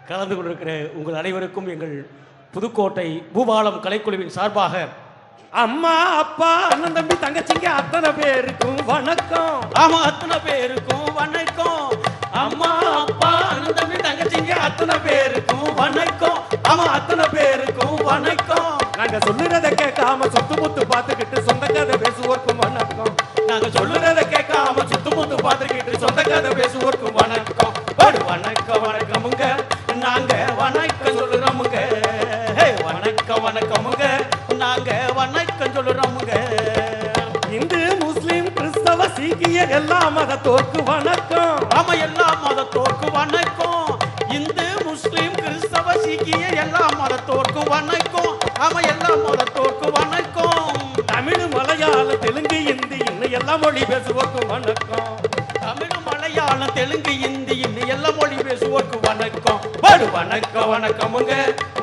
கலந்து கொண்டிருக்கிற உங்கள் அனைவருக்கும் எங்கள் புதுக்கோட்டை பூபாலம் கலைக்குழுவின் சார்பாக அம்மா அப்பா அண்ணன் தம்பி தங்கச்சிங்க அத்தனை பேருக்கும் வணக்கம். ஆமா, அத்தனை பேருக்கும் வணக்கம். அம்மா அப்பா அண்ணன் தம்பி தங்கச்சிங்க அத்தனை பேருக்கும் வணக்கம். ஆமா, அத்தனை பேருக்கும் வணக்கம். நாங்க சொல்லுறத கேட்காம சுத்து முத்து பார்த்துக்கிட்டு சொந்த கதை பேசுவோர்க்கும் வணக்கம். நாங்க சொல்லுறத கேட்காம சுத்து முத்து பார்த்துக்கிட்டு சொந்த கதை பேசுவோர்க்கும் வணக்கம். வணக்கம் வணக்கமுங்க, நாங்க வணக்கம் சொல்லுறோமுங்க. வணக்கம் வணக்கமுங்க, நாங்க வணக்கம் சொல்லுறோமுங்க. இந்து முஸ்லிம் கிறிஸ்தவ சீக்கிய எல்லா மதத்தோர்க்கு வணக்கம். ஆமா, எல்லா மதத்தோர்க்கு வணக்கம். இந்து முஸ்லிம் கிறிஸ்தவ சீக்கிய எல்லா மதத்தோர்க்கு வணக்கம். ஆமா, எல்லா மதத்தோர்க்கு வணக்கம். தமிழ் மலையாளம் தெலுங்கு இந்தி இன்னும் எல்லா மொழி பேசுவோர்க்கும் வணக்கம். தமிழ் மலையாளம் தெலுங்கு இந்தி இன்னும் எல்லா மொழி பேசுவோர்க்கு வணக்கம். வணக்கம் வணக்கமுங்க,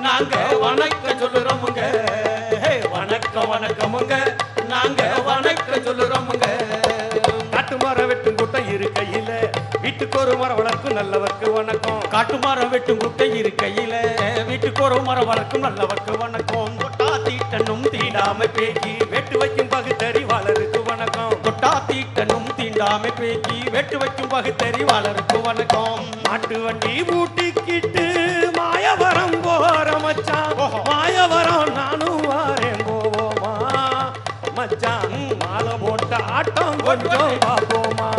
நாங்க வணக்கம் சொல்லுறோமுங்க. வணக்கம் வணக்கமுங்க, நாங்க வணக்கம் சொல்லுறோமுங்க. காட்டு மரம் வெட்டும் கூட்டம் இருக்கையில வீட்டுக்கு ஒரு மரம் வளர்க்கும் நல்லவர்க்கு வணக்கம். காட்டு மரம் வெட்டும் குட்டை இருக்கையில வீட்டுக்கு ஒரு மரம் வளர்க்கும் நல்லவர்க்கு வணக்கம். தொட்டா தீட்டனும் தீண்டாம பேக்கி வெட்டு வைக்கும் பகுத்தறிவாளருக்கு வணக்கம். தொட்டா தீட்டனும் தீண்டாம பேக்கி வெட்டு வைக்கும் பகுத்தறிவாளருக்கு வணக்கம். மாட்டு வண்டி பூட்டிக்கிட்டு மாயவரம் போற மச்சான். மாயவரம் நானும் வாரேன் போவோமா மச்சான். மாலை போட்ட ஆட்டம் கொஞ்சம் பார்ப்போமா.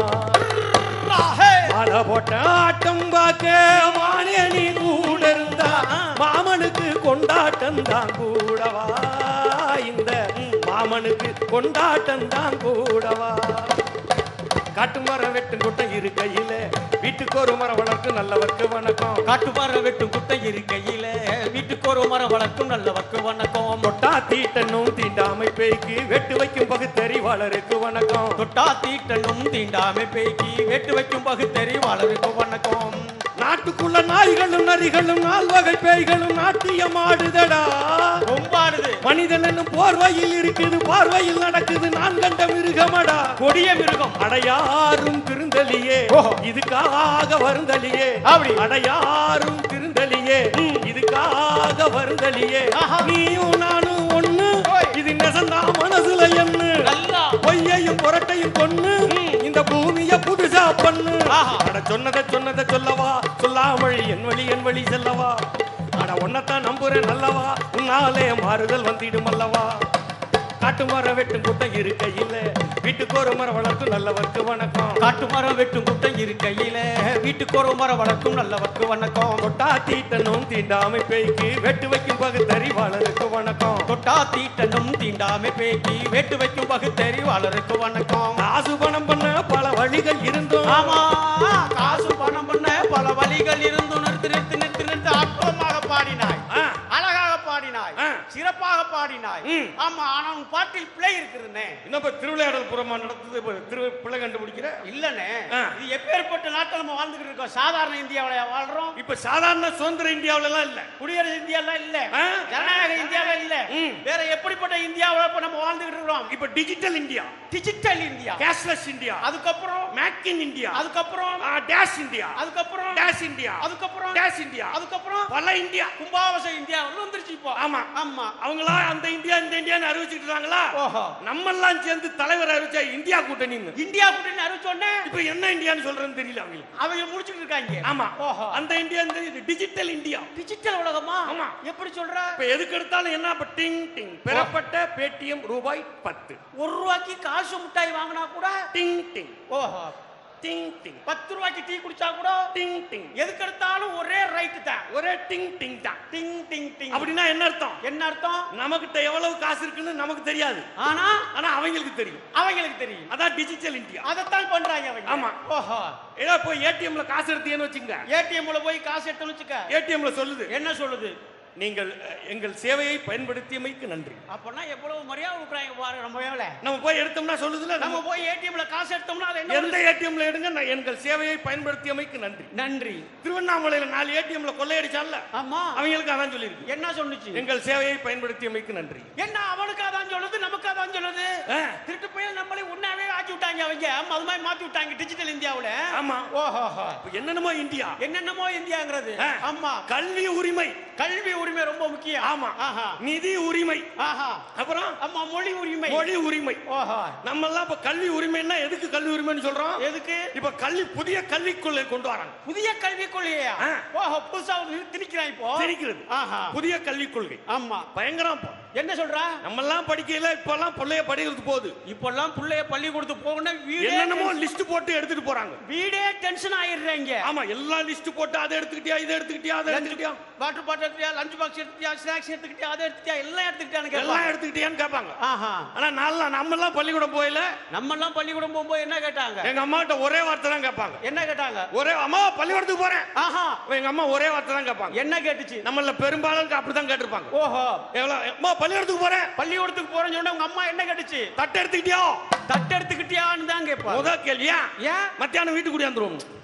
மாலை போட்ட ஆட்டம் பார்க்க மானே நீ கூட இருந்தா மாமனுக்கு கொண்டாட்டம் தான் கூடவா. இந்த மாமனுக்கு கொண்டாட்டம் தான் கூடவா. காட்டு மரம் வெட்டும் கூட்டம் இருக்கையில வீட்டுக்கு ஒரு மரம் வளர்க்கும் நல்லவர்க்கு வணக்கம். காட்டு மரம் வெட்டும் குட்டை இருக்கையில வீட்டுக்கு ஒரு மரம் வளர்க்கும் நல்லவர்க்கு வணக்கம். தொட்டா தீட்டனும் தீண்டாமை பேய்க்கு வெட்டு வைக்கும் பகுத்தறிவாளருக்கு வணக்கம். தொட்டா தீட்டனும் தீண்டாமை பேக்கி வெட்டு வைக்கும் பகுத்தறிவாளருக்கு வணக்கம். நாட்டுக்குள்ள நாய்களும் நரிகளும் நால்வகை பேய்களும் நாட்டியம் ஆடுதடா. கொம்பாடுது மனிதன் என்னும் போர்வையில் இருக்குது, பார்வையில் நடக்குது நான் கண்ட மிருகமடா. கொடிய மிருகம். அடையாரும் திருந்தலியே இதுக்காக வருந்தலியே. அப்படி அடையாரும் திருந்தலியே இதுக்காக வருந்தலியே. நீயும் நானும் ஒண்ணு, இது நெசந்தா மனசுல என்ன. நல்லா பொய்யையும் புரட்டையும் கொன்னு இந்த பூமிய புதுசா பண்ணு. அட சொன்னதை சொன்னதை சொல்லவா, சொல்லாமல் என் வழி செல்லவா. அட ஒன்னத்தான் நம்புறேன் நல்லவா, உன்னாலே மாறுதல் வந்திடும் அல்லவா. காட்டு மரம் வெட்டும் கூட்டம் இருக்கையில வீட்டுக்கு ஒரு மரம் வளர்க்கும் நல்லவர்க்கு வணக்கம். காட்டு மரம் வெட்டும் குட்டை இருக்கையில வீட்டுக்கு ஒரு மரம் வளர்க்கும் நல்லவர்க்கு வணக்கம். தொட்டா தீட்டனும் தீண்டாமை பேய்க்கு வெட்டு வைக்கும் பகுத்தறிவாளருக்கு வணக்கம். தொட்டா தீட்டனும் தீண்டாமை பேக்கி வெட்டு வைக்கும் பகுத்தறிவாளருக்கு வணக்கம். காசு பணம் பண்ண பல வழிகள் இருந்தும். ஆமா, காசு பணம் பண்ண பல வழிகள் இருந்தும் நிறுத்து நிறுத்து நிறுத்து நிறுத்து அற்புதமாக பாடினாய், அழகாக பாடினாய், சிறப்பாக பாடினாய். ஆமா, ஆனா உன் பாட்டில் பிழை இருக்குதுன்னே. இன்னும் திருவிளையாடல் புறமா நடத்துது பிள்ளை கண்டுபிடிக்கிற இல்லனே. இது எப்பேற்பட்ட நாட்டில் நம்ம வாழ்ந்துகிட்டு இருக்கோம். சாதாரண இந்தியாவில வாழ்றோம். இப்ப சாதாரண சுதந்திர இந்தியாவில எல்லாம் இல்ல, குடியரசு இந்தியால இல்ல, ஜனநாயக இந்தியால இல்ல. வேற எப்படிப்பட்ட இந்தியாவில நம்ம வாழ்ந்துகிட்டு இருக்கோம். இப்ப digital India, digital India, cashless India, அதுக்கப்புறம் மேக் இன் இந்தியா, அதுக்கப்புறம் டேஷ் இந்தியா, அதுக்கப்புறம் டேஷ் இந்தியா, அதுக்கப்புறம் டேஷ் இந்தியா, அதுக்கப்புறம் பல இந்தியா, கும்பாவச இந்தியா வந்துருச்சு இப்போ. ஆமா ஆமா, அவங்களா அந்த இந்தியா இந்த இந்தியான்னு அறிவிச்சுட்டு இருக்காங்களா. ஓஹோ, நம்ம எல்லாம் சேர்ந்து தலைவர் அறிவிச்சா இந்தியா கூட்டணி. இந்தியா கூட்டணி அறிவிச்சோடனே இப்ப என்ன இந்தியான்னு சொல்றேன்னு தெரியல அவங்களுக்கு. அவங்க முடிச்சிட்டு இருக்காங்க. ஆமா, ஓஹோ, அந்த இந்தியா இந்த டிஜிட்டல் இந்தியா, டிஜிட்டல் உலகமா. ஆமா, எப்படி சொல்ற? இப்ப எதுக்கு எடுத்தாலும் என்ன டிங் டிங் பெறப்பட்ட பேடிஎம் ரூபாய் 10. ₹1 காசு மிட்டாய் வாங்கினா கூட டிங் டிங். ஓஹோ, டிங் டிங். ₹10 டீ குடிச்சா கூட டிங் டிங். எதுக்கு எடுத்தாலும் ஒரே ரைட் தான், ஒரே டிங் டிங் தான். டிங் டிங் டிங். அப்படின்னா என்ன அர்த்தம்? என்ன அர்த்தம்? நமக்கிட்ட எவ்வளவு காசு இருக்குன்னு நமக்கு தெரியாது, ஆனா ஆனா அவங்களுக்கு தெரியும். அவங்களுக்கு தெரியும். அதான் டிஜிட்டல் இந்தியா. அதத்தான் பண்றாங்க அவங்க. ஆமா. ஓஹோ, ஏதோ போய் ஏடிஎம்ல காசு எடுத்தீங்கன்னு வச்சுங்க, ஏடிஎம்ல போய் காசு எடுத்து வச்சுக்க, ஏடிஎம்ல சொல்லுது என்ன சொல்லுது? நீங்கள் எங்கள் சேவையை பயன்படுத்தியமைக்கு நன்றி. அப்பனா எவ்வளவு மரியாதை கொடுக்குறாங்க பாருங்க. நம்ம போய் எடுத்தோம்னா சொல்லுதுல, நம்ம போய் ஏடிஎம்ல காசு எடுத்தோம்னா அது எந்த ஏடிஎம்ல எடுங்க, எங்கள் சேவையை பயன்படுத்தியமைக்கு நன்றி. நன்றி. திருவண்ணாமலையில 4 ஏடிஎம்ல கொள்ளையடிச்சான்ல, ஆமா, அவங்களுக்கு அதான் சொல்லிருக்கு. என்ன சொன்னுச்சு? எங்கள் சேவையை பயன்படுத்தியமைக்கு நன்றி. என்ன அவனுக்கு அதான் சொல்லுது, நமக்கு அதான் சொல்லுது. திருட்டு போய் நம்மளே உண்ணாவே ஆக்கி விட்டாங்க அவங்க. அது மாதிரி மாத்தி விட்டாங்க டிஜிட்டல் இந்தியாவுல. ஆமா. ஓஹோ, என்னென்னமோ இந்தியா, என்னென்னமோ இந்தியாங்கிறது. ஆமா, கல்வி உரிமை, கல்வி உரிமை ரொம்ப முக்கியம். ஆமா. நிதி உரிமை, அப்புறம் ஆமா மொழி உரிமை, மொழி உரிமை. ஓஹோ, நம்ம எல்லாம் இப்ப கல்வி உரிமைன்னா எதுக்கு கல்வி உரிமைன்னு சொல்றோம்? எதுக்கு? இப்ப புதிய கல்விக் கொள்கை கொண்டு வராங்க. புதிய கல்விக் கொள்கையா? ஓஹோ, புதுசா திணிக்கிறான் இப்போ. திணிக்கிறது. புதிய கல்விக் கொள்கை. ஆமா, பயங்கரம். என்ன சொல்றா? நம்ம எல்லாம் படிக்கல, இப்பெல்லாம் பிள்ளைய படிக்கிறது போகுது. இப்பெல்லாம் பிள்ளைய பள்ளிக்கூடத்துக்கு போகணும், என்னென்னமோ லிஸ்ட் போட்டு எடுத்துட்டு போறாங்க. வீடே டென்ஷன் ஆயிடுறாங்க. ஆமா, எல்லாம் லிஸ்ட் போட்டு அதை எடுத்துக்கிட்டியா, இதை எடுத்துக்கிட்டியா, அதை எடுத்துக்கிட்டியா, வாட்டர் பாட்டில் எடுத்துக்கிட்டியா, லஞ்ச் பாக்ஸ் எடுத்துக்கிட்டியா, ஸ்நாக்ஸ் எடுத்துக்கிட்டியா, அதை எடுத்துக்கிட்டியா, எல்லாம் எடுத்துக்கிட்டான்னு எல்லாம் எடுத்துக்கிட்டியான்னு கேட்பாங்க. ஆனா நம்ம எல்லாம் பள்ளிக்கூடம் போயில, நம்ம எல்லாம் பள்ளிக்கூடம் போகும்போது என்ன கேட்டாங்க? எங்க அம்மா கிட்ட ஒரே வார்த்தை தான் கேட்பாங்க. என்ன கேட்டாங்க? ஒரே, அம்மா பள்ளிக்கூடத்துக்கு போறேன். எங்க அம்மா ஒரே வார்த்தை தான் கேட்பாங்க. என்ன கேட்டுச்சு? நம்மள பெரும்பாலும் அப்படிதான் கேட்டிருப்பாங்க. ஓஹோ, அம்மா பள்ளிக்கூடத்துக்கு போறேன். பள்ளிக்கூடத்துக்கு போறேன்னு சொன்னா உங்க அம்மா என்ன கேட்டுச்சு? தட்டு எடுத்துக்கிட்டியா, தட்டு எடுத்துக்கிட்டியான்னு தான் கேட்பாங்க. முதல் கேள்வியா? ஏன் மத்தியானம் வீட்டுக்கு கூடியாந்துருவோம்,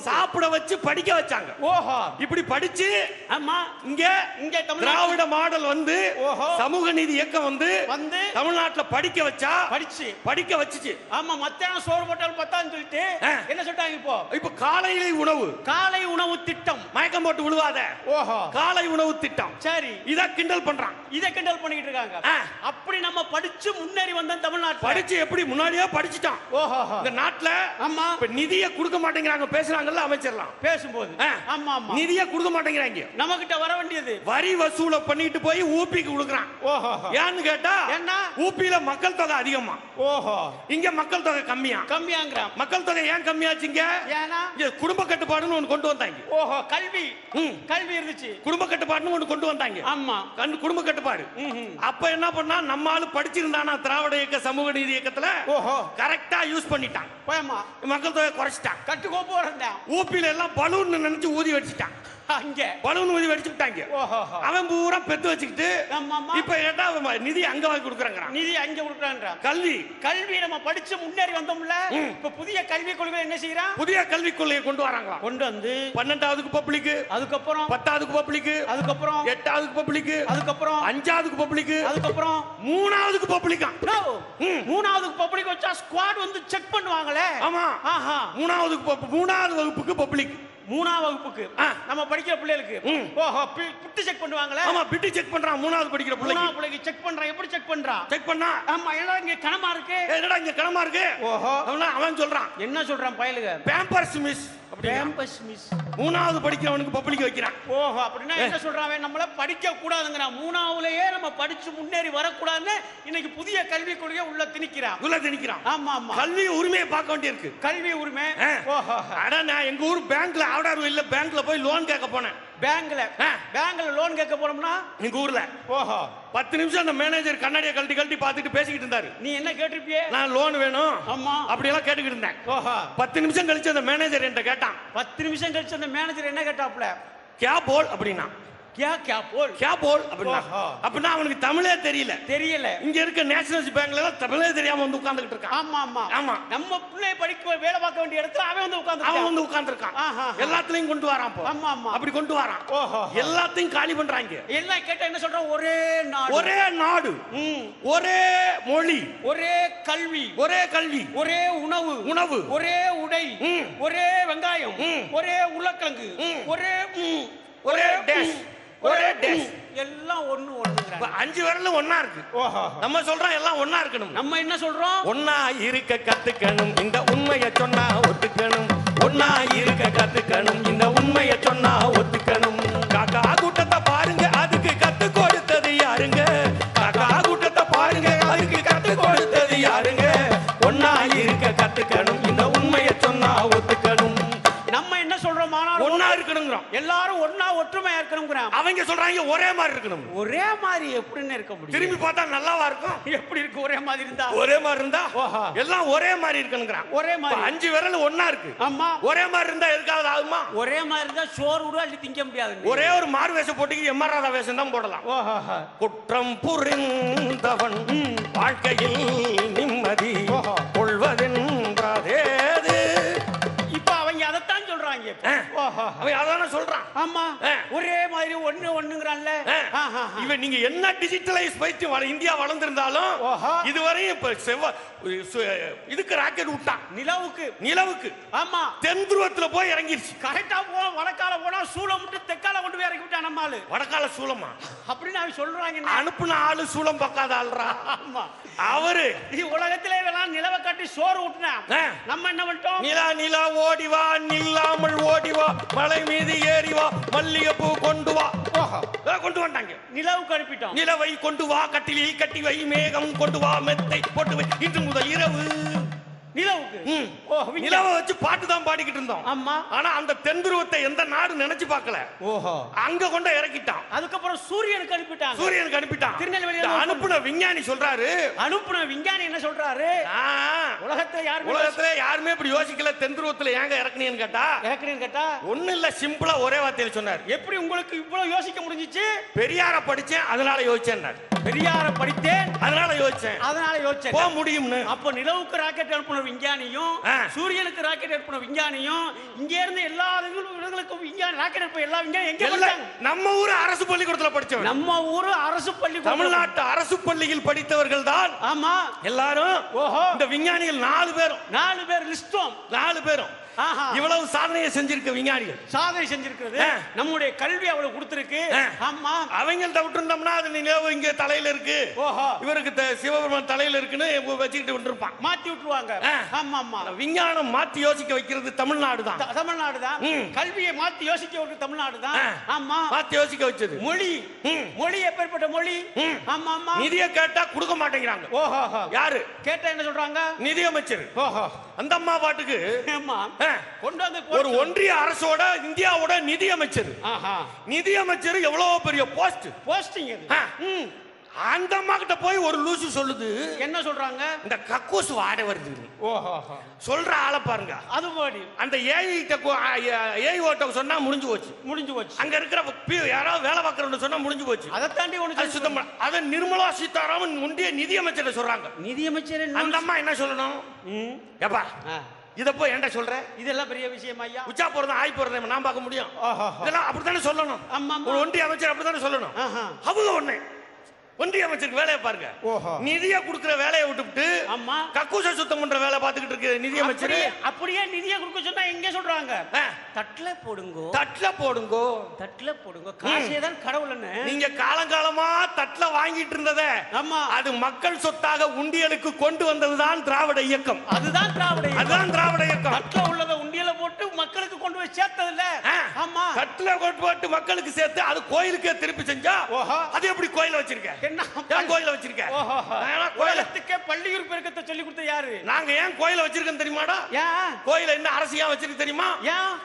சாப்பிட வச்சு படிக்க வச்சாங்க. ஓஹோ, இப்படி படிச்சு, ஆமா, இங்க திராவிட மாடல் வந்து, சமூக நீதி இயக்கம் வந்து தமிழ்நாட்டுல படிக்க வச்சா, படிக்க வச்சுச்சு. ஆமா, மத்தியானம் சோறு போட்டாலும் பத்தான்னு சொல்லிட்டு என்ன சொல்லிட்டாங்க? இப்போ காலை உணவு திட்டம். மயக்கம் போட்டு விழுவாத. ஓஹோ, காலை உணவு திட்டம். சரி, இத கிண்டல் பண்றான். இத கிண்டல் பண்ணிட்டு இருக்காங்க. அப்படி நம்ம படிச்சு முன்னேறி வந்தோம் தமிழ்நாட்டுல. படிச்சு எப்படி முன்னாடியே படிச்சிட்டான். ஓஹோ, இந்த நாட்டுல ஆமா நிதியை கொடுக்க மாட்டேங்கிறாங்க. பேசுறாங்கல்ல அமைச்சர்லாம் பேசும்போது, ஆமா ஆமா, நிதியை கொடுக்க மாட்டேங்கிறாங்க. நம்ம கிட்ட வர வேண்டியது வரி வசூல பண்ணிட்டு போய் ஊபிக்கு கொடுக்குறான். ஓஹோ, ஏன்னு கேட்டா என்ன? ஊபியில மக்கள் தொகை அதிகமா. ஓஹோ, இங்க மக்கள் தொகை கம்மியாங்கிறான். மக்கள் தொகை ஏன் கம்மியாச்சுங்க? ஏன்னா இங்க குடும்ப கட்டுப்பாடுன்னு ஒன்னு கொண்டு வந்தாங்க. ஓஹோ, கல்வி இருந்துச்சு, குடும்ப கட்டுப்பாடுன்னு ஒன்னு கொண்டு வந்தாங்க. ஆமா, குடும்ப கட்டுப்பாடு. அப்ப என்ன பண்ணா, நம்ம ஆளு படிச்சிருந்தானா திராவிட இயக்க சமூக நீதி இயக்கத்துல, ஓஹோ, கரெக்டா யூஸ் பண்ணிட்டான். மக்கள் தொகை குறைச்சிட்டான். கட்டுக்கோப்பு வரந்தான். ஊப்பில எல்லாம் பலூன் நினைச்சு ஊதி வச்சுட்டான். அங்க பலூன் ஊதி வச்சுட்டாங்க. அவன் பூரா பெத்து வச்சுக்கிட்டு இப்ப கேட்டா நிதி அங்க வாங்கி கொடுக்குறாங்க. நிதி அங்க கொடுக்குறாங்க. கல்வி நம்ம படிச்சு முன்னேறி வந்தோம்ல. இப்ப புதிய கல்விக் கொள்கை என்ன செய்யறான்? புதிய கல்விக் கொள்கையை கொண்டு வராங்களா? கொண்டு வந்து 12வது பப்ளிக், அதுக்கப்புறம் 10வது பப்ளிக், அதுக்கப்புறம் 8வது பப்ளிக், அதுக்கப்புறம் 5வது பப்ளிக், அதுக்கப்புறம் 3வது பப்ளிக். 3வது பப்ளிக் வச்சா ஸ்குவாட் வந்து செக் பண்ணுவாங்களே. ஆமா, மூணாவது வகுப்புக்கு பப்ளிக். 3ஆம் வகுப்புக்கு நம்ம படிக்கிற பிள்ளைகளுக்கு ஓஹோ பிட்டு செக் பண்ணுவாங்களே. ஆமா, பிட்டு செக் பண்றான். 3வது படிக்கிற பிள்ளைக்கு செக் பண்றான். எப்படி செக் பண்றான்? செக் பண்ணா, ஆமா, என்னடா இங்க கணமா இருக்கு, என்னடா இங்க கணமா இருக்கு. ஓஹோ, அவன் சொல்றான். என்ன சொல்றான் பயலுக? Pampers miss. பேம்பர்ஸ் மிஸ் 3வது படிக்கிறவனுக்கு பப்ளிக் வைக்கிறான். ஓஹோ, அப்படின்னா என்ன சொல்றான்? நம்மள படிக்க கூடாதுங்கறான். 3ஆவதுலயே நம்ம படிச்சு முன்னேறி வரக்கூடாதுன்னு இன்னைக்கு புதிய கல்விக் கொள்கையை உள்ள திணிக்கிறான். ஆமா ஆமா, கல்வி உரிமையை பார்க்க வேண்டியிருக்கு. கல்வி உரிமை. ஓஹோ, அட நான் எங்க ஊர் பேங்க்ல இல்ல பேங்க்ல போய் லோன் கேட்க போனேன். பேங்க்ல லோன் கேட்க போனோம்னா எங்க ஊர்ல, ஓஹோ, 10 நிமிஷம் அந்த மேனேஜர் கண்ணாடியை கழட்டி பார்த்துட்டு பேசிக்கிட்டு இருந்தாரு. நீ என்ன கேட்டிருப்பியே? நான் லோன் வேணும். ஆமா, அப்படி எல்லாம் கேட்டுக்கிட்டு இருந்தேன். ஓஹோ, 10 நிமிஷம் கழிச்சு அந்த மேனேஜர் என்கிட்ட கேட்டான். 10 நிமிஷம் கழிச்சு அந்த மேனேஜர் என்ன கேட்டாப்ல? क्या बोल அப்படினா. क्या बोल அப்படினா அவனுக்கு தமிழே தெரியல. இங்க இருக்க நேஷனல் பேங்க்ல எல்லாம் தமிழே தெரியாம வந்து உட்கார்ந்துட்டு இருக்கான். ஆமா ஆமா, நம்ம பிள்ளை படிக்க வேலை பார்க்க வேண்டிய இடத்துல அவன் வந்து உட்கார்ந்திருக்கான். எல்லாத்தையும் கொண்டு வரான். ஆமா ஆமா, அப்படி கொண்டு வரான். ஓஹோ, எல்லாத்தையும் காலி பண்றாங்க. எல்லாம் கேட்டா என்ன சொல்றான்? ஒரே நாடு, ஒரே மொழி, ஒரே கல்வி, ஒரே உணவு, ஒரே உடை, ஒரே வெங்காயம், ஒரே உருளைக்கிழங்கு, ஒரே டேஷ், எல்லாம் ஒண்ணுங்கறாங்க. 5 விரலும் ஒண்ணா இருக்கு. நம்ம சொல்றோம் எல்லாம் ஒண்ணா இருக்கணும். நம்ம என்ன சொல்றோம்? ஒண்ணா இருக்க கத்துக்கணும், இந்த உண்மையை சொன்னா ஒத்துக்கணும். ஒண்ணா இருக்க கத்துக்கணும், இந்த உண்மையை சொன்னா ஒத்துக்கணும். காக்கா கூட்டத்தை பாருங்க, அதுக்கு கத்து கொடுத்தது யாருங்க? காக்கா கூட்டத்தை பாருங்க, அதுக்கு கத்து கொடுத்தது யாருங்க? ஒண்ணா இருக்க கத்துக்கணும், இந்த உண்மையை சொன்னா ஒத்துக்கணும். நம்ம என்ன சொல்றோம்? ஒண்ணா இருக்கணும்ங்கறோம். எல்லா எல்லாரும் ஒண்ணா ஒற்றுமையா இருக்கணும்ங்கறான். அவங்க சொல்றாங்க ஒரே மாதிரி இருக்கணும். ஒரே மாதிரி எப்படின்னு இருக்க முடியும்? திரும்பி பார்த்தா நல்லாவா இருக்கும்? எப்படி இருக்கு ஒரே மாதிரி இருந்தா? ஒரே மாதிரி இருந்தா எல்லாம் ஒரே மாதிரி இருக்கணும்ங்கறான். ஒரே மாதிரி 5 விரல் ஒண்ணா இருக்கு. ஆமா. ஒரே மாதிரி இருந்தா எதுக்காவது ஆகுமா? ஒரே மாதிரி இருந்தா சோறு கூட அள்ளி திங்க முடியாது. ஒரே ஒரு மாறு வேஷம் போட்டுக்கு எம்ஆர்ஆர் வேஷம் தான் போடலாம். குற்றம் புரிந்தவன் வாழ்க்கையில் நிம்மதி கொள்வதென்பதேது. இப்ப அவங்க அதைத்தான் சொல்றாங்க. அவன் அதான சொல்றான். ஆமா, ஒரே மாதிரி ஒண்ணுங்கறான்ல. இவன் நீங்க என்ன டிஜிட்டலைஸ் பைத்தி இந்தியா வளர்ந்திருந்தாலும் இதுவரையும் இப்ப இதுக்கு ராக்கெட் விட்டான் நிலவுக்கு. ஆமா, தென் துருவத்துல போய் இறங்கிருச்சு. கரெக்டா போன வடக்கால போனா சூளம் விட்டு தெற்கால கொண்டு போய் இறக்கி விட்டான் நம்ம ஆளு. வடக்கால சூளமா அப்படின்னு அவன் சொல்றாங்க. அனுப்புன ஆளு சூளம் பக்காத ஆள்றா. ஆமா, அவரு உலகத்திலே எல்லாம் நிலவை காட்டி சோறு விட்டுனா நம்ம என்ன பண்ணிட்டோம்? நிலா ஓடிவா நில்லாமல் ஓடிவா மலை மீது ஏறிவா மல்லிகைப்பூ கொண்டு வா கொண்டு வந்தாங்க. நிலவுக்கு அனுப்பிட்டோம். நிலவை கொண்டு வா கட்டிலில் கட்டி வை மேகம் கொண்டு வா மெத்தை போட்டு வை இன்று முதல் இரவு. நிலவுக்கு நிலவை வச்சு பாட்டு தான் பாடிக்கிட்டு இருந்தோம். ஆமா, ஆனா அந்த தென்துருவத்தை எந்த நாடு நினைச்சு பார்க்கல. அங்க கொண்டு இறக்கிட்டான். அதுக்கப்புறம் சூரியனுக்கு அனுப்பிட்டான். திருநெல்வேலியில அனுப்புன விஞ்ஞானி சொல்றாரு. அனுப்புன விஞ்ஞானி என்ன சொல்றாரு? உலகத்துல யாருமே இப்படி யோசிக்கல. தென்துருவத்துல ஏங்க இறக்குனீன்னு கேட்டா ஒண்ணு இல்ல, சிம்பிளா ஒரே வார்த்தையில சொன்னார். எப்படி உங்களுக்கு இவ்வளவு யோசிக்க முடிஞ்சிச்சு? பெரியார படிச்சேன் அதனால யோசிச்சேன். பெரியார படித்தேன் அதனால யோசிச்சேன் போக முடியும்னு. அப்ப நிலவுக்கு ராக்கெட் அனுப்புன விஞ்ஞானியும் சூரியனுக்கு ராக்கெட் அனுப்புன விஞ்ஞானியும் இங்க இருந்து எல்லா இடங்களுக்கும் விஞ்ஞானி ராக்கெட் அனுப்ப எல்லா விஞ்ஞானி எங்க படிச்சாங்க? நம்ம ஊரு அரசு பள்ளிக்கூடத்துல படிச்சவங்க. நம்ம ஊரு அரசு பள்ளிக்கூடம், தமிழ்நாட்டு அரசு பள்ளியில் படித்தவர்கள் தான். ஆமா, எல்லாரும். இந்த விஞ்ஞானிகள் 4 பேர் லிஸ்டும் 4 பேரும் இவ்வளவு சாதனையை செஞ்சிருக்க விஞ்ஞானிகள். சாதனை செஞ்சிருக்கிறது நம்முடைய கல்வி அவ்வளவு கொடுத்திருக்கு. ஆமா, அவங்கள்ட்ட விட்டுருந்தோம்னா அது நிலவு இங்க தலையில இருக்கு, இவருக்கு சிவபெருமான் தலையில இருக்குன்னு வச்சுக்கிட்டு விட்டுருப்பான், மாத்தி விட்டுருவாங்க. ஆமா ஆமா, விஞ்ஞானம் மாத்தி யோசிக்க வைக்கிறது தமிழ்நாடு தான். கல்வியை மாத்தி யோசிக்க வைக்கிறது தமிழ்நாடு தான். ஆமா, மாத்தி யோசிக்க வச்சது. மொழி எப்பேற்பட்ட மொழி? ஆமா ஆமா, நிதியை கேட்டா கொடுக்க மாட்டேங்கிறாங்க. யாரு கேட்டா என்ன சொல்றாங்க? நிதியமைச்சர். அந்த அம்மா பாட்டுக்கு ஒரு ஒன்றிய அரசோட இந்தியாவோட நிதியமைச்சர் எவ்வளவு பெரிய போஸ்டிங். அந்த அம்மா கிட்ட போய் ஒரு லூசு சொல்லுது. என்ன சொல்றாங்க? இந்த கக்கூஸ் வாடை வருது. சொல்ற ஆளை பாருங்க. அது மாதிரி அந்த ஏஐ ஓட்ட சொன்னா முடிஞ்சு போச்சு. அங்க இருக்கிற யாராவது வேலை பார்க்கறவங்க சொன்னா முடிஞ்சு போச்சு. அதை தாண்டி ஒண்ணு சுத்தம். அத நிர்மலா சீதாராமன் ஒன்றிய நிதியமைச்சர் சொல்றாங்க. நிதியமைச்சர் அந்த அம்மா என்ன சொல்லணும்? ஏப்பா இத போய் என்ன சொல்ற? இதெல்லாம் பெரிய விஷயம் ஐயா. உச்சா போறது ஆய் போறது நான் பார்க்க முடியும். இதெல்லாம் அப்படித்தானே சொல்லணும். ஒரு ஒன்றிய அமைச்சர் அப்படித்தானே சொல்லணும். அவங்க ஒண்ணு ஒன்றிய அமைச்சருக்கு வேலையை பாருங்க. நிதியை கொடுக்கிற வேலையை விட்டுவிட்டு கக்கூச சுத்தம் பண்ற வேலை பார்த்துக்கிட்டு இருக்கு நிதியமைச்சர். அப்படியே நிதியை கொடுக்க சொன்னா எங்க சொல்றாங்க? தட்டுல போடுங்கோ. காசே தான் கடவுள்னு நீங்க காலங்காலமா தட்டுல வாங்கிட்டு இருந்தத அது மக்கள் சொத்தாக உண்டியலுக்கு கொண்டு வந்ததுதான் திராவிட இயக்கம். அதுதான் திராவிட இயக்கம். தட்டுல உள்ளத உண்டியல போட்டு மக்களுக்கு கொண்டு போய் சேர்த்தது இல்ல. ஆமா, தட்டுல கொண்டு போட்டு மக்களுக்கு சேர்த்து அது கோயிலுக்கே திருப்பி செஞ்சா அது எப்படி கோயில வச்சிருக்க? கோயில வச்சிருக்க? கோயிலுக்கே பள்ளியூர் பெருக்கத்தை சொல்லி கொடுத்த யாரு? நாங்க ஏன் கோயில வச்சிருக்கோம் தெரியுமாடா? கோயில என்ன அரசியா வச்சிருக்கு தெரியுமா?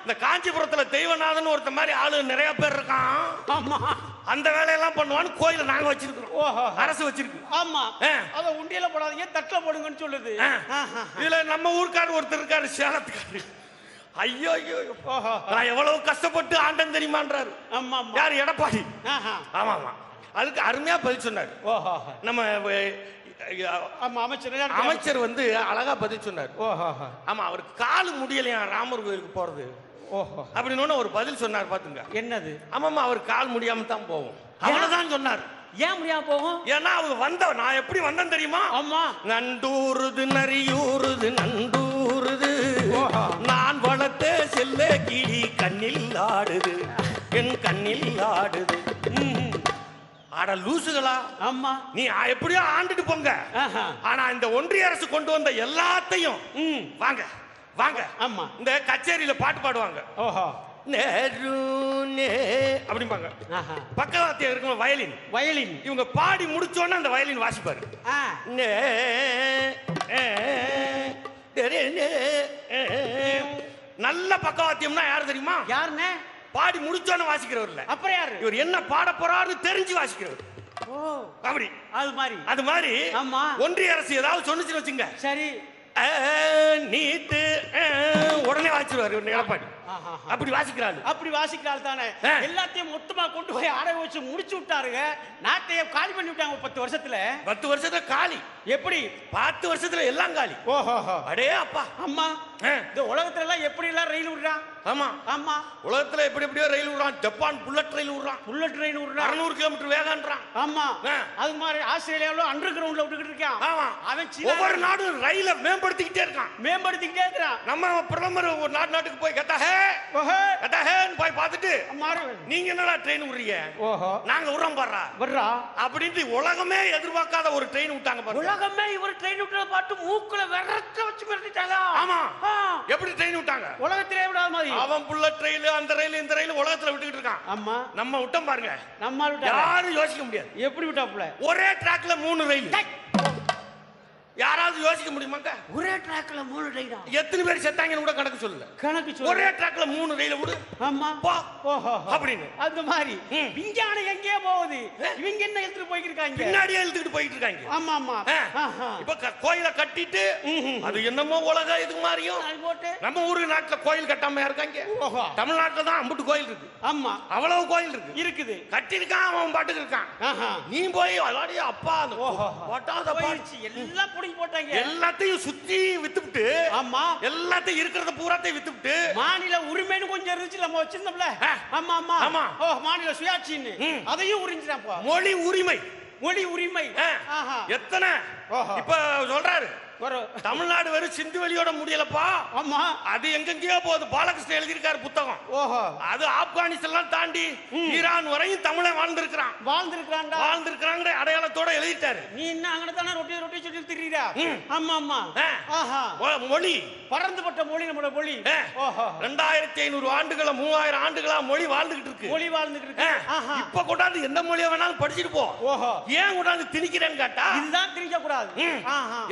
இந்த காஞ்சிபுரத்துல தெய்வநாதன் ஒருத்த மாதிரி ஆளு நிறைய பேர் இருக்கான். அந்த வேலையெல்லாம் பண்ணுவான்னு கோயில நாங்க வச்சிருக்கோம். அரசு வச்சிருக்கு. ஆமா, அத உண்டியல போடாதீங்க தட்டுல போடுங்கன்னு சொல்லுது. இதுல நம்ம ஊர்க்காரர் ஒருத்தர் இருக்காரு, சேலத்துக்காரரு. ஐயோ நான் எவ்வளவு கஷ்டப்பட்டு ஆண்டன் தெரியுமான்றாரு. யாரு? எடப்பாடி. ஆமா ஆமா, அதுக்கு அருமையா பதில் சொன்னார். நம்ம அமைச்சர் வந்து அழகா பதில் சொன்னார். ஆமா, அவருக்கு காலு முடியலையா ராமர் கோயிலுக்கு போறது அப்படின்னு ஒரு பதில் சொன்னார். பாத்துங்க என்னது? ஆமாமா, அவர் கால் முடியாம தான் போவோம். அவ்வளவுதான் சொன்னார். ஏன் முடியாம போகும்? ஏன்னா அவர் நான் எப்படி வந்தேன் தெரியுமா? ஆமா, நண்டூருது நரியூருது நண்டூருது நான் வளர்த்த செல்ல கிளி கண்ணில் ஆடுது என் கண்ணில் ஆடுது. ஆட லூசுகளா? ஆமா, நீ எப்படியோ ஆண்டுட்டு போங்க. ஆனா இந்த ஒன்றிய அரசு கொண்டு வந்த எல்லாத்தையும் வாங்க வாங்க. ஆமா, இந்த கச்சேரியில பாட்டு பாடுவாங்க. அப்படிம்பாங்க. பக்கவாத்தியம் இருக்கும் வயலின். இவங்க பாடி முடிச்சோன்னா அந்த வயலின் வாசிப்பாரு. நல்ல பக்கவாத்தியம்னா யாரு தெரியுமா? யாருன்னு? பாடி முடிச்சோன்னு வாசிக்கிறவர் இல்ல. அப்புறம் யாரு? இவர் என்ன பாட போறாருன்னு தெரிஞ்சு வாசிக்கிறவர். ஓ, அப்படி அது மாதிரி. ஆமா, ஒன்றிய அரசு ஏதாவது சொன்னுச்சுன்னு வச்சுங்க, சரி நீட்டு உடனே வாசிச்சிருவாரு எடப்பாடி. அப்படி வாசிக்கிறாள். அப்படி வாசிக்கிறாள் தானே. எல்லாத்தையும் மொத்தமா கொண்டு போய் அடை வச்சு முடிச்சு விட்டாருங்க. நாட்டையே காலி பண்ணி விட்டாங்க 10 வருஷத்துல. 10 வருஷத்துல காலி. எப்படி 10 வருஷத்துல எல்லாம் காலி. ஓஹோ, அடே அப்பா. அம்மா, இந்த உலகத்துல எல்லாம் எப்படி எல்லாம் ரயில் விடுறான். ஆமா ஆமா, உலகத்துல எப்படி எப்படியோ ரயில் விடுறான். ஜப்பான் புல்லட் ரயில் விடுறான். புல்லட் ரயில் விடுறான், 600 கிலோமீட்டர் வேகம்ன்றான். ஆமா, அது மாதிரி ஆஸ்திரேலியாவுல அண்டர் கிரவுண்ட்ல விட்டுக்கிட்டு இருக்கான். ஆமா, அவன் ஒவ்வொரு நாடும் ரயில மேம்படுத்திக்கிட்டே இருக்கான். நம்ம பிரதமர் ஒரு நாட்டுக்கு போய் கேட்டாஹே போய் பார்த்துட்டு நீங்க என்னடா ட்ரெயின் விடுறீங்க, நாங்க விடுறோம் பாடுறா அப்படின்ட்டு உலகமே எதிர்பார்க்காத ஒரு ட்ரெயின் விட்டாங்க பாருங்க. உலகமே இவர் ட்ரெயின் விட்டத பார்த்து மூக்குல விரக்க வச்சு மிரட்டிட்டாங்க. ஆமா, எப்படி ட்ரெயின் விட்டாங்க? உலகத்திலே விடாத மாதிரி. அவன் புல்லட் ரயில், அந்த ரயில், இந்த ரயில் உலகத்துல விட்டுக்கிட்டு இருக்கான். ஆமா, நம்ம விட்டோம் பாருங்க. நம்ம யாரும் யோசிக்க முடியாது. எப்படி விட்டாப்ல? ஒரே ட்ராக்ல 3 ரயில். யாராவது யோசிக்க முடியுமாங்க? ஒரே ட்ராக்ல 3 ரயில். எத்தனை பேர் செத்தாங்கன்னு கூட கணக்கு சொல்லல. ஒரே ட்ராக்ல 3 ரயில் விடு. ஆமா, ஓஹோ அப்படின்னு. அந்த மாதிரி விஞ்ஞானம் எங்கே போகுது? இவங்க என்ன எடுத்துட்டு போயிட்டு இருக்காங்க? பின்னாடியே எடுத்துட்டு போயிட்டு இருக்காங்க. ஆமா ஆமா. இப்ப கோயிலை கட்டிட்டு அது என்னமோ உலக இது மாதிரியும் நம்ம ஊரு நாட்டுல கோயில் கட்டாம இருக்காங்க. தமிழ்நாட்டுல தான் அம்புட்டு கோயில் இருக்கு. ஆமா, அவ்வளவு கோயில் இருக்குது. கட்டிருக்கான், அவன் பாட்டுக்கு இருக்கான். நீ போய் அலாடியா அப்பா போட்டாத போயிடுச்சு எல்லாம் போட்டாங்க. எல்லாத்தையும் சுத்தி வித்துவிட்டு, ஆமா, எல்லாத்தையும் இருக்கிறத பூராத்தையும் வித்துவிட்டு, மாநில உரிமைன்னு கொஞ்சம் இருந்துச்சு நம்ம வச்சிருந்தோம்ல. ஆமா ஆமா ஆமா, ஓ மாநில சுயாட்சின்னு அதையும் உரிஞ்சிட்டான். மொழி உரிமை, மொழி உரிமை எத்தனை இப்ப சொல்றாரு. தமிழ்நாடு வெறும் சிந்து வெளியோட முடியலப்பா. ஆமா, அது எங்கெங்கயோ போகுது. பாலகிருஷ்ணன் எழுதியிருக்காரு புத்தகம். ஓஹோ, அது ஆப்கானிஸ்தான் தாண்டி ஈரான் வரையும் தமிழை வாழ்ந்திருக்கிறாங்க அடையாளத்தோட எழுதிட்டாரு. நீ என்ன அங்க தானே ரொட்டி ரொட்டி சுட்டி திரியறா? ஆமா ஆமா. ஆஹா, மொழி பறந்துபட்ட மொழி நம்மளோட மொழி. ஓஹோ, 2500 ஆண்டுகளா 3000 ஆண்டுகளா மொழி வாழ்ந்துகிட்டு இருக்கு. மொழி வாழ்ந்துகிட்டு இருக்கு. இப்ப கொண்டாந்து எந்த மொழியை வேணாலும் படிச்சிட்டு போ. ஓஹோ, ஏன் கொண்டாந்து திணிக்கிறேன்னு கேட்டா இதுதான் திணிக்க கூடாது.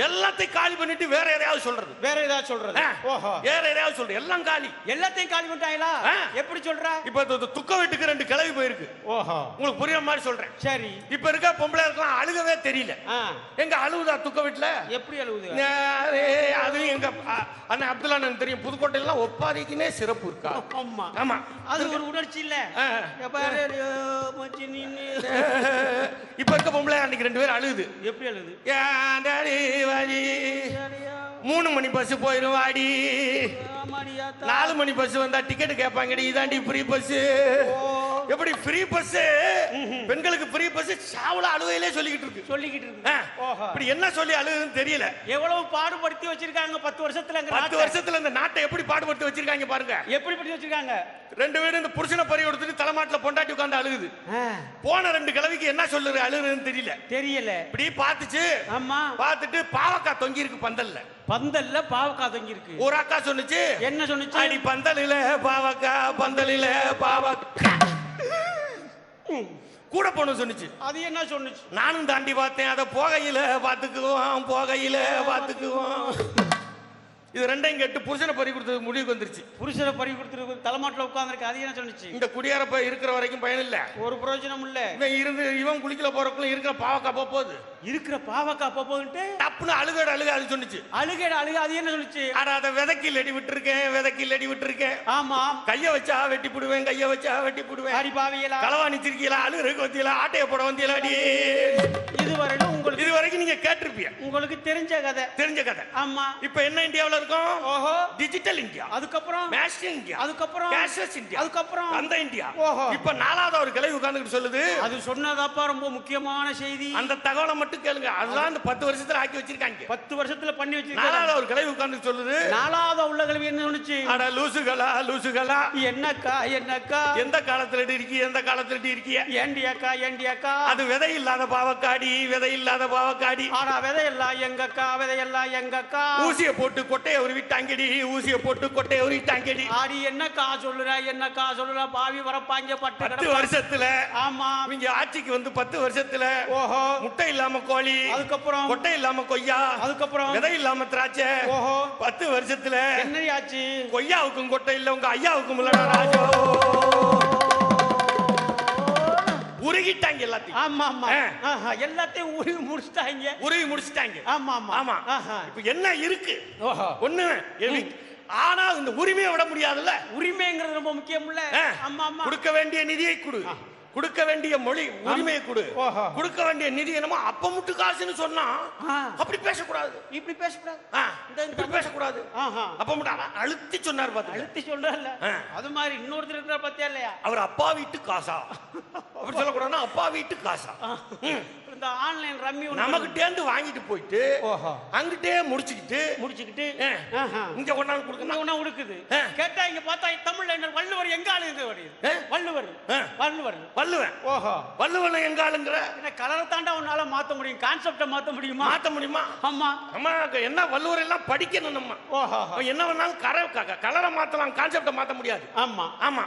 எல்லாத்தையும் காலி பண்ணிட்டு வேற எதையாவது சொல்றது. வேற ஏதாவது சொல்றது. ஓஹோ, வேற ஏதாவது சொல்றது. எல்லாம் காலி. எல்லாத்தையும் காலி பண்ணிட்டாங்களா? எப்படி சொல்ற? இப்ப துக்க வீட்டுக்கு 2 கிளவி போயிருக்கு. ஓஹோ, உங்களுக்கு புரியுற மாதிரி சொல்றேன். சரி, இப்ப இருக்க பொம்பளை இருக்கலாம் அழுகவே தெரியல. எங்க அழுவுதா துக்க வீட்டுல? எப்படி அழுவுது? அது எங்க அண்ணன் அப்துல்லா எனக்கு தெரியும். புதுக்கோட்டையில ஒப்பாரிக்குனே சிறப்பு இருக்கா? ஆமா ஆமா, அது ஒரு உணர்ச்சி இல்ல. இப்ப இருக்க பொம்பளை அன்னைக்கு 2 பேர் அழுகுது. எப்படி அழுகுது? 3 மணி பஸ் போயிரும் வாடி, 4 மணி பஸ் வந்தா டிக்கெட் கேட்பாங்கடி, இதாண்டி ஃப்ரீ பஸ். எப்படி ஃப்ரீ பஸ்? பெண்களுக்கு ஃப்ரீ பஸ் சாவல அழுவையிலே சொல்லிக்கிட்டு இருக்கு. இப்படி என்ன சொல்லி அழுகுதுன்னு தெரியல. எவ்வளவு பாடுபடுத்தி வச்சிருக்காங்க 10 வருஷத்துல. 10 வருஷத்துல இந்த நாட்டை எப்படி பாடுபடுத்தி வச்சிருக்காங்க பாருங்க. எப்படி படுத்தி வச்சிருக்காங்க? 2 பேரும் இந்த புருஷனை பறி கொடுத்துட்டு தலைமாட்டில் பொண்டாட்டி உட்கார்ந்து அழுகுது. போன 2 கிழவிக்கு என்ன சொல்லுது அழுகுதுன்னு தெரியல. இப்படி பார்த்துச்சு. ஆமா, பார்த்துட்டு பாவக்காய் தொங்கி இருக்கு பந்தல்ல. பந்தல்ல பாவக்காய் தொங்கி இருக்கு. ஒரு அக்கா சொன்னுச்சு. என்ன சொன்னுச்சு? அடி பந்தலில பாவக்காய், பந்தலில பாவக்காய். கூட போன சொன்னுச்சு. அது என்ன சொன்னுச்சு? நானும் தாண்டி பார்த்தேன், அதை போகையில பாத்துக்குவோம். இது 2யும் கேட்டு புருஷனை பறி கொடுத்தது முடிவுக்கு வந்துருச்சு. புருஷனை பறி கொடுத்துருக்கு தலைமாட்டில் உட்கார்ந்துருக்கு. அது என்ன சொன்னுச்சு? இந்த குடியாரப்ப இருக்கிற வரைக்கும் பயன் இல்ல, ஒரு பிரயோஜனம் இல்ல. இவன் குளிக்கல போறக்குள்ள இருக்கிற பாவக்கா போகுது. இருக்கிற பாவக்கா போகுதுன்ட்டு டப்புன்னு அழுக அது சொன்னுச்சு. அழுக அது என்ன சொல்லுச்சு? அட அதை விதைக்கில் அடி விட்டுருக்கேன். ஆமா, கைய வச்சா வெட்டி போடுவேன், அடி பாவியலா களவாணி சிரிக்கலா அழுகிறதுக்கு வந்தியலா ஆட்டைய போட வந்தியலா அடி. இதுவரைக்கும் நீங்க கேட்டிருப்பீங்க. உங்களுக்கு தெரிஞ்ச கதை. ஆமா, இப்ப என்ன இந்தியாவுல இருக்கும்? ஓஹோ, டிஜிட்டல் இந்தியா, அதுக்கப்புறம் மேஷின் இந்தியா, அதுக்கப்புறம் கேஷ்லெஸ் இந்தியா, அதுக்கப்புறம் அந்த இந்தியா. ஓஹோ, இப்ப 4வது ஒரு கிளை உட்கார்ந்துட்டு சொல்லுது. அது சொன்னதாப்பா ரொம்ப முக்கியமான செய்தி. அந்த தகவலை மட்டும் கேளுங்க. அதுதான் இந்த 10 வருஷத்துல ஆக்கி வச்சிருக்காங்க. 10 வருஷத்துல பண்ணி வச்சிருக்காங்க. 4வது ஒரு கிளை உட்கார்ந்து சொல்லுது. 4வது உள்ள கிளவி என்ன சொன்னுச்சு? அட லூசுகளா என்னக்கா எந்த காலத்துல இருக்கிய ஏண்டி அக்கா அது விதை இல்லாத பாவக்காடி. ஆனா விதையெல்லாம் எங்கக்கா ஊசிய போட்டு கொட்டையை உருவிட்டாங்கடி. ஆடி என்னக்கா சொல்லுற பாவி வரப்பாங்க 10 வருஷத்துல. ஆமா, இவங்க ஆட்சிக்கு வந்து 10 வருஷத்துல. ஓஹோ, முட்டை இல்லாம கோழி, அதுக்கப்புறம் கொட்டை இல்லாம கொய்யா, அதுக்கப்புறம் விதை இல்லாம திராட்சை. ஓஹோ, 10 வருஷத்துல என்ன ஆச்சு? கொய்யாவுக்கும் கொட்டை இல்ல, உங்க ஐயாவுக்கும் இல்லடா ராஜோ. உருகிட்டாங்க எல்லாத்தையும். ஆமா ஆமா எல்லாத்தையும் உருவி முடிச்சிட்டாங்க. ஆமா ஆமா ஆமா. இப்ப என்ன இருக்கு? ஒண்ணு ஆனா இந்த உரிமையை விட முடியாதுல்ல. உரிமைங்கிறது ரொம்ப முக்கியம்ல. ஆமா ஆமா. கொடுக்க வேண்டிய நிதியை கொடு, கொடுக்க வேண்டிய மொழி உரிமையை கொடு, கொடுக்க வேண்டிய நிதி என்னமோ அப்ப முட்டு காசுன்னு சொன்னா அப்படி பேசக்கூடாது, இப்படி பேசக்கூடாது, இப்படி பேசக்கூடாது. அப்ப மட்டும் அழுத்தி சொன்னார், பார்த்து அழுத்தி சொல்றல. அது மாதிரி இன்னொருத்தர் இருக்கிற பத்தியா இல்லையா, அவர் அப்பா வீட்டு காசா அப்படி சொல்லக்கூடாதுன்னா அப்பா வீட்டு காசா. இந்த ஆன்லைன் ரம்மி நமக்கிட்டே இருந்து வாங்கிட்டு போயிட்டு அங்கிட்டே முடிச்சுக்கிட்டு இங்க கொண்டாந்து கொடுக்குது. கேட்டா இங்க பார்த்தா தமிழ்ல என்ன வள்ளுவர் எங்க ஆளுங்க வருது. வள்ளுவன் வள்ளுவன் எங்க ஆளுங்கிற என்ன கலரை தாண்டா உன்னால மாத்த முடியும், கான்செப்ட மாத்த முடியுமா? ஆமா அம்மா என்ன வள்ளுவர் எல்லாம் படிக்கணும் நம்ம. என்ன வேணாலும் கலரை மாத்தலாம், கான்செப்ட மாத்த முடியாது. ஆமா ஆமா.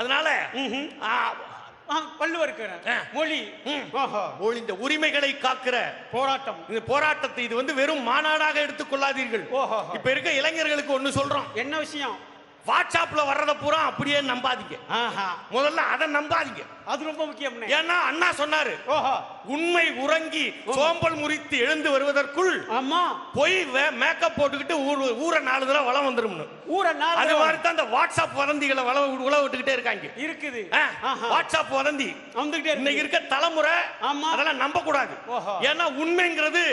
அதனால வள்ளுவருக்கு மொழி இந்த உரிமைகளை காக்கிற போராட்டம், இந்த போராட்டத்தை இது வந்து வெறும் மாநாடாக எடுத்துக்கொள்ளாதீர்கள். இப்ப இருக்க இளைஞர்களுக்கு ஒண்ணு சொல்றோம். என்ன விஷயம்? வாட்ஸ்அப்ல வர்றத பூரா அப்படியே நம்பாதீங்க. முதல்ல அதை நம்பாதீங்க, அது ரொம்ப முக்கியம். ஏன்னா அண்ணா சொன்னாரு, உண்மை உறங்கி சோம்பல் முறித்து எழுந்து வருவதற்குள் போய் மேக்கப் போட்டுக்கிட்டு ஊரை 4 தடவை வளம் வந்துரும். அது மாதிரி தான் அந்த வாட்ஸ்அப் வதந்திகளை உழவு விட்டுக்கிட்டே இருக்காங்க. இருக்குது வாட்ஸ்அப் வதந்தி இன்னைக்கு இருக்க தலைமுறை அதெல்லாம் நம்ப கூடாது. ஏன்னா உண்மைங்கிறது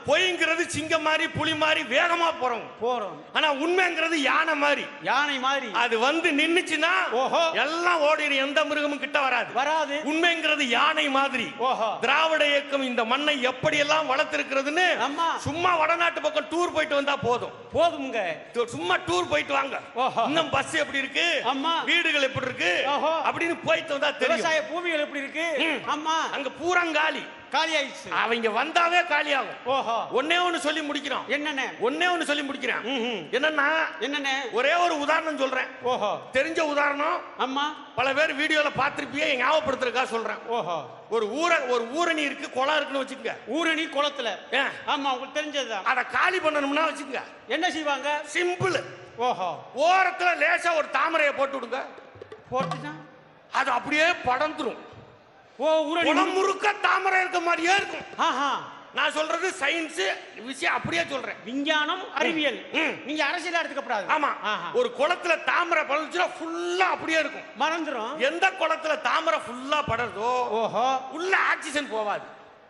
பொய்ங்கிறது சிங்கம் மாதிரி புலி மாதிரி வேகமா போறோம். ஆனா உண்மைங்கிறது யானை மாதிரி அது வந்து நின்னுச்சுன்னா எல்லாம் ஓடிடும், எந்த மிருகமும் கிட்ட வராது. உண்மைங்கிறது யானை மாதிரி. திராவிட இயக்கம் இந்த மண்ணை எப்படி எல்லாம் வளர்த்திருக்கிறதுன்னு சும்மா வடநாட்டு பக்கம் டூர் போயிட்டு வந்தா போதுங்க. சும்மா டூர் போயிட்டு வாங்க, இன்னும் பஸ் எப்படி இருக்கு, வீடுகள் எப்படி இருக்கு அப்படின்னு போயிட்டு வந்தா தெரியும். விவசாய பூமிகள் எப்படி இருக்கு, அங்க பூரங்காலி ஆயிடுச்சு. அவங்க வந்தாவே காலி ஆகும். ஒன்னே ஒண்ணு சொல்லி முடிக்கிறோம். என்னன்னா ஒரே ஒரு உதாரணம் சொல்றேன். தெரிஞ்ச உதாரணம். பல பேர் வீடியோல பாத்திருப்பியே, ஞாபகப்படுத்துறதுக்கா சொல்றேன். ஒரு ஊரணி இருக்கு, குளம் இருக்குன்னு வச்சுக்கங்க. ஊரணி குளத்துல உங்களுக்கு தெரிஞ்சதுதான். அத காலி பண்ணணும்னா வச்சுக்கங்க, என்ன செய்வாங்க? சிம்பிள். ஓரத்துல லேசா ஒரு தாமரையை போட்டு விடுங்க, போட்டுனா அது அப்படியே படந்துரும். குளம் முழுக்க தாமரை இருக்க மாதிரியே இருக்கும். நான் சொல்றது சயின்ஸ் விஷயம், அப்படியே சொல்றேன். விஞ்ஞானம், அறிவியல். நீங்க அரசியல் எடுத்துக்கப்படாது. ஆமா. ஒரு குளத்துல தாமரை படர்ந்துச்சுன்னா ஃபுல்லா அப்படியே இருக்கும், மறந்துரும். எந்த குளத்துல தாமரை ஃபுல்லா படர்தோ உள்ள ஆக்சிஜன் போவாது.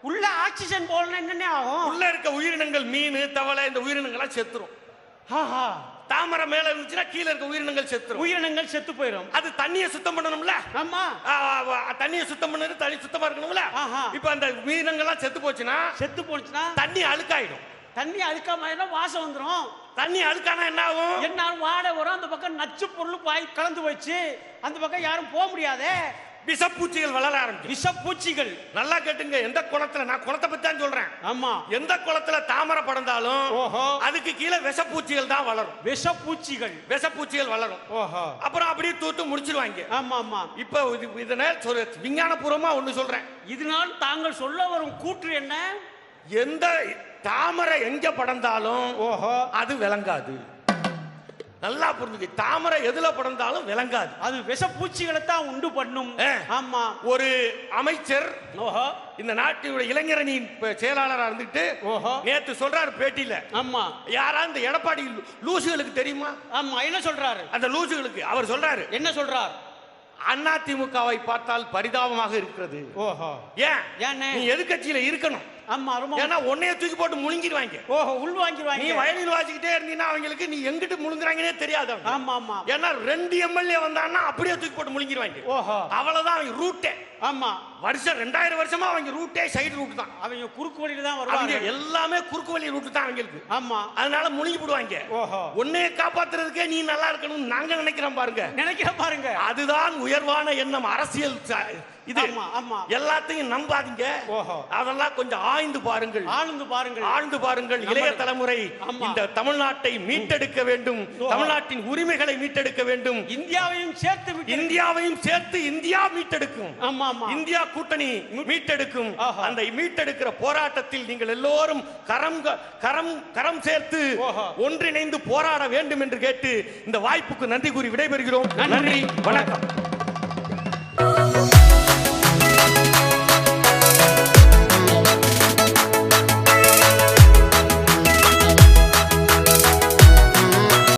உள்ள ஆக்சிஜன் போகலன்னா என்னென்ன ஆகும்? உள்ள இருக்க உயிரினங்கள், மீன், தவளை, இந்த உயிரினங்கள்லாம் செத்துரும். தாமரை மேல இருந்துச்சுன்னா கீழே இருக்க உயிரினங்கள் செத்துரும். உயிரினங்கள் செத்து போயிடும். அது தண்ணியை சுத்தம் பண்ணணும்ல. ஆமா, தண்ணியை சுத்தம் பண்ணது, தண்ணி சுத்தமா இருக்கணும்ல. இப்ப அந்த உயிரினங்கள்லாம் செத்து போச்சுன்னா தண்ணி அழுக்காயிடும். தண்ணி அழுக்காம வாசம் வந்துடும். தண்ணி அழுக்கானா என்ன ஆகும்? என்ன வாடை வரும். அந்த பக்கம் நச்சு பொருள் பாய் கலந்து போச்சு, அந்த பக்கம் யாரும் போக முடியாதே. விஷப்பூச்சிகள் வளர ஆரம்பிச்சு. விஷப்பூச்சிகள் நல்லா கேட்டுங்க. எந்த குளத்துல, நான் குளத்தை பத்தி தான் சொல்றேன். ஆமா, எந்த குளத்துல தாமரை படர்ந்தாலும் அதுக்கு கீழே விஷப்பூச்சிகள் தான் வளரும். விஷப்பூச்சிகள் வளரும். அப்புறம் அப்படியே தூத்து முடிச்சிருவாங்க. ஆமா ஆமா. இப்ப இதனால விஞ்ஞானபூர்வமா ஒண்ணு சொல்றேன். இதனால் தாங்கள் சொல்ல வரும் கூற்று என்ன? எந்த தாமரை எங்க படர்ந்தாலும் அது விளங்காது. நல்லா புரிஞ்சுக்க, தாமரை எதுல படர்ந்தாலும் விளங்காது, அது விஷப்பூச்சிகளை தான் உண்டு பண்ணும். ஆமா. ஒரு அமைச்சர் இந்த நாட்டினுடைய இளைஞரணியின் செயலாளரா இருந்துட்டு நேத்து சொல்றாரு பேட்டியில. ஆமா. யாரா இந்த எடப்பாடி லூசுகளுக்கு தெரியுமா? ஆமா. என்ன சொல்றாரு? அந்த லூசுகளுக்கு அவர் சொல்றாரு. என்ன சொல்றார்? அதிமுகவை பார்த்தால் பரிதாபமாக இருக்கிறது. ஏன் நீ எதிர்க்கட்சியில இருக்கணும். ஆமா, ஏன்னா உன்னைய தூக்கி போட்டு முழுங்கிடுவாங்க. உள் வாங்கிடுவாங்க. நீ வயலில் வாசிக்கிட்டே இருந்தீங்கன்னா அவங்களுக்கு நீ எங்கிட்டு முழுங்குறாங்கன்னே தெரியாது. ஆமா ஆமா. ஏன்னா 2 எம்எல்ஏ வந்தான்னா அப்படியே தூக்கி போட்டு முழுங்கிடுவாங்க. அவ்வளவுதான் அவங்க ரூட்டே. ஆமா. வருஷம் 2000 வருஷமா அவங்க ரூட்டே சைடு ரூட் தான். அவங்க குறுக்கு வழியில தான் வருவாங்க. எல்லாமே குறுக்கு வழி ரூட் தான் அவங்களுக்கு. ஆமா. அதனால முழுங்கி போடுவாங்க. உன்னைய காப்பாத்துறதுக்கே நீ நல்லா இருக்கணும் நாங்க நினைக்கிறோம் பாருங்க. அதுதான் உயர்வான எண்ணம், அரசியல் இது. எல்லாத்தையும் நம்பாதீங்க. அதெல்லாம் கொஞ்சம் ஆழ்ந்து பாருங்கள். இளைய தலைமுறை இந்த தமிழ்நாட்டை மீட்டெடுக்க வேண்டும், தமிழ்நாட்டின் உரிமைகளை மீட்டெடுக்க வேண்டும். இந்தியாவையும் சேர்த்து இந்தியா மீட்டெடுக்கும். இந்தியா கூட்டணி மீட்டெடுக்கும். அந்த மீட்டெடுக்கிற போராட்டத்தில் நீங்கள் எல்லோரும் கரம் சேர்த்து ஒன்றிணைந்து போராட வேண்டும் என்று கேட்டு இந்த வாய்ப்புக்கு நன்றி கூறி விடைபெறுகிறோம். நன்றி, வணக்கம்.